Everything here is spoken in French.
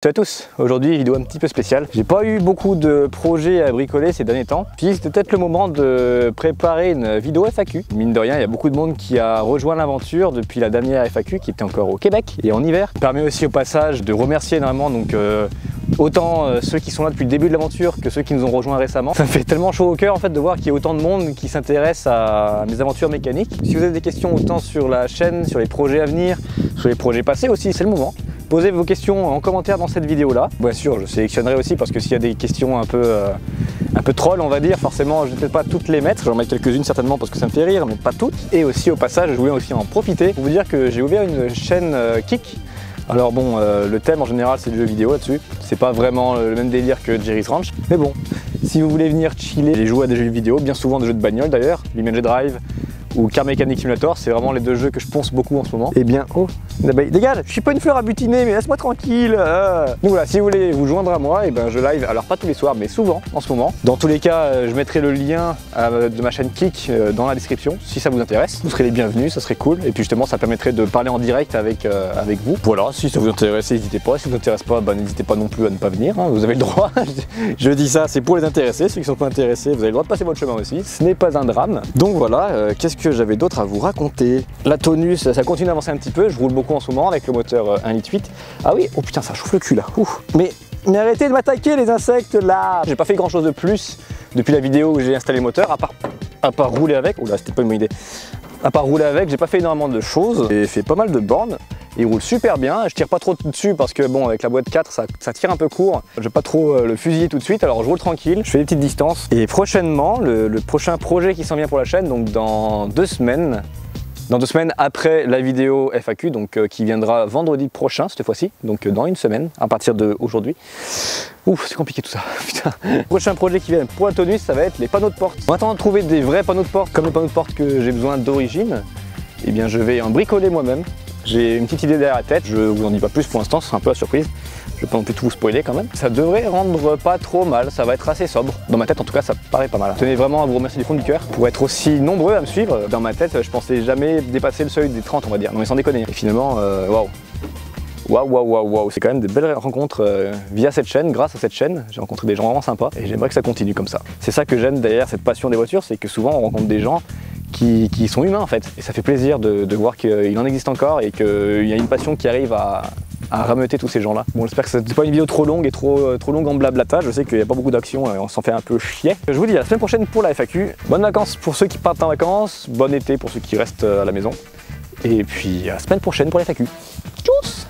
Salut à tous, aujourd'hui vidéo un petit peu spéciale. J'ai pas eu beaucoup de projets à bricoler ces derniers temps, puis c'était peut-être le moment de préparer une vidéo FAQ. Mine de rien, il y a beaucoup de monde qui a rejoint l'aventure depuis la dernière FAQ qui était encore au Québec et en hiver. Ça permet aussi au passage de remercier énormément autant ceux qui sont là depuis le début de l'aventure que ceux qui nous ont rejoints récemment. Ça me fait tellement chaud au cœur en fait de voir qu'il y a autant de monde qui s'intéresse à mes aventures mécaniques. Si vous avez des questions autant sur la chaîne, sur les projets à venir, sur les projets passés aussi, c'est le moment. Posez vos questions en commentaire dans cette vidéo là. Bien sûr, je sélectionnerai aussi parce que s'il y a des questions un peu troll on va dire, forcément je ne vais peut-être pas toutes les mettre. J'en mets quelques-unes certainement parce que ça me fait rire, mais pas toutes. Et aussi au passage, je voulais aussi en profiter pour vous dire que j'ai ouvert une chaîne Kik. Alors bon, le thème en général c'est le jeu vidéo là-dessus. C'est pas vraiment le même délire que Jerry's Ranch. Mais bon, si vous voulez venir chiller et jouer à des jeux vidéo, bien souvent des jeux de bagnole d'ailleurs, BeamNG Drive ou Car Mechanic Simulator, c'est vraiment les deux jeux que je ponce beaucoup en ce moment. Eh bien, oh, une abeille, dégage, je suis pas une fleur à butiner, mais laisse-moi tranquille. Donc voilà, si vous voulez vous joindre à moi, et ben je live, alors pas tous les soirs, mais souvent en ce moment. Dans tous les cas, je mettrai le lien de ma chaîne Kik dans la description, si ça vous intéresse. Vous serez les bienvenus, ça serait cool. Et puis justement, ça permettrait de parler en direct avec vous. Voilà, si ça vous intéresse, n'hésitez pas. Si ça vous intéresse pas, bah, n'hésitez pas non plus à ne pas venir, hein, vous avez le droit. Je dis ça, c'est pour les intéressés. Ceux qui sont pas intéressés, vous avez le droit de passer votre chemin aussi. Ce n'est pas un drame. Donc voilà, qu'est-ce que j'avais d'autre à vous raconter? La tonus, ça continue d'avancer un petit peu. Je roule beaucoup en ce moment avec le moteur 1,8 litre. Ah oui, oh putain, ça chauffe le cul là. Ouf. Mais arrêtez de m'attaquer les insectes là. J'ai pas fait grand chose de plus depuis la vidéo où j'ai installé le moteur, à part rouler avec. Oh là, c'était pas une bonne idée. À part rouler avec, j'ai pas fait énormément de choses. J'ai fait pas mal de bornes. Il roule super bien, je tire pas trop dessus parce que bon, avec la boîte 4 ça tire un peu court. Je vais pas trop le fusiller tout de suite, alors je roule tranquille, je fais des petites distances. Et prochainement, le prochain projet qui s'en vient pour la chaîne, donc dans 2 semaines, après la vidéo FAQ, donc qui viendra vendredi prochain cette fois-ci, donc dans 1 semaine, à partir d'aujourd'hui. Ouf, c'est compliqué tout ça, putain. Le prochain projet qui vient pour la tonus, ça va être les panneaux de porte. En attendant de trouver des vrais panneaux de porte, comme les panneaux de porte que j'ai besoin d'origine, eh bien je vais en bricoler moi-même. J'ai une petite idée derrière la tête, je vous en dis pas plus pour l'instant, ce sera un peu la surprise. Je vais pas non plus tout vous spoiler quand même. Ça devrait rendre pas trop mal, ça va être assez sobre. Dans ma tête en tout cas ça paraît pas mal. Je tenais vraiment à vous remercier du fond du cœur pour être aussi nombreux à me suivre. Dans ma tête je pensais jamais dépasser le seuil des 30 on va dire, non mais sans déconner. Et finalement waouh. Waouh, c'est quand même des belles rencontres via cette chaîne, grâce à cette chaîne. J'ai rencontré des gens vraiment sympas et j'aimerais que ça continue comme ça. C'est ça que j'aime derrière cette passion des voitures, c'est que souvent on rencontre des gens qui sont humains en fait. Et ça fait plaisir de voir qu'il en existe encore et qu'il y a une passion qui arrive à rameuter tous ces gens-là. Bon, j'espère que c'est pas une vidéo trop longue et trop longue en blablatage. Je sais qu'il n'y a pas beaucoup d'action et on s'en fait un peu chier. Je vous dis à la semaine prochaine pour la FAQ. Bonnes vacances pour ceux qui partent en vacances, bon été pour ceux qui restent à la maison. Et puis à la semaine prochaine pour la FAQ. Tchuss!